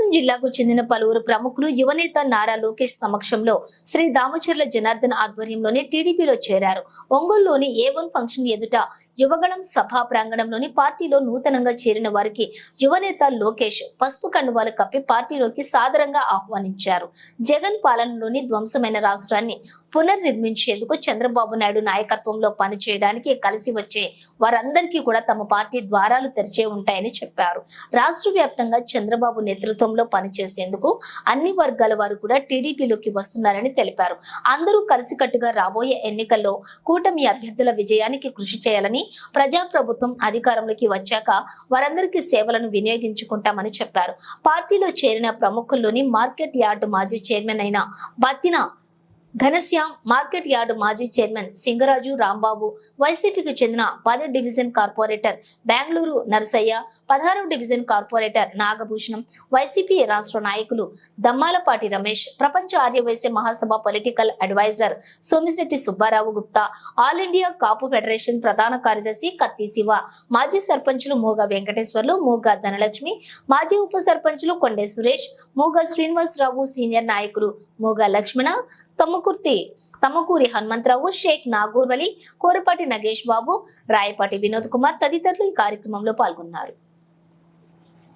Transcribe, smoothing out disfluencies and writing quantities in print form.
ప్రకాశం జిల్లాకు చెందిన పలువురు ప్రముఖులు యువనేత నారా లోకేష్ సమక్షంలో శ్రీ దామచర్ల జనార్దన్ ఆధ్వర్యంలోని టీడీపీలో చేరారు. ఒంగోలులోని A1 ఫంక్షన్ ఎదుట యువగళం సభా ప్రాంగణంలోని పార్టీలో నూతనంగా చేరిన వారికి యువనేత లోకేష్ పసుపు కండువాలు కప్పి పార్టీలోకి సాదరంగా ఆహ్వానించారు. జగన్ పాలనలోని ధ్వంసమైన రాష్ట్రాన్ని పునర్నిర్మించేందుకు చంద్రబాబు నాయుడు నాయకత్వంలో పనిచేయడానికి కలిసి వచ్చే వారందరికీ కూడా తమ పార్టీ ద్వారాలు తెరిచే ఉంటాయని చెప్పారు. రాష్ట్ర వ్యాప్తంగా చంద్రబాబు నేతృత్వంలో పనిచేసేందుకు అన్ని వర్గాల వారు కూడా టీడీపీలోకి వస్తున్నారని తెలిపారు. అందరూ కలిసికట్టుగా రాబోయే ఎన్నికల్లో కూటమి అభ్యర్థుల విజయానికి కృషి చేయాలని, ప్రజాప్రభుత్వం అధికారంలోకి వచ్చాక వారందరికీ సేవలను వినియోగించుకుంటామని చెప్పారు. పార్టీలో చేరిన ప్రముఖుల్లోని మార్కెట్ యార్డు మాజీ చైర్మన్ అయిన బత్తిన ఘనశ్యామ్, మార్కెట్ యార్డు మాజీ చైర్మన్ సింగరాజు రాంబాబు, వైసీపీకి చెందిన 10 డివిజన్ కార్పొరేటర్ బెంగళూరు నరసయ్య, 16వ డివిజన్ కార్పొరేటర్ నాగభూషణం, వైసీపీ రాష్ట్ర నాయకులు దమ్మాలపాటి రమేష్, ప్రపంచ Arya Vaishya Mahasabha political adviser Somisetti Subba Rao Gupta, all India Kapu federation ప్రధాన కార్యదర్శి కత్తి శివ, మాజీ సర్పంచులు మూగ వెంకటేశ్వర్లు, మూగ ధనలక్ష్మి, మాజీ ఉప సర్పంచులు కొండే సురేష్, మూగ శ్రీనివాసరావు, సీనియర్ నాయకులు మూగ లక్ష్మణ, తమకూరి హనుమంతరావు, షేక్ నాగూర్వలి, కోరపాటి నగేష్ బాబు, రాయపాటి వినోద్ కుమార్ తదితరులు ఈ కార్యక్రమంలో పాల్గొన్నారు.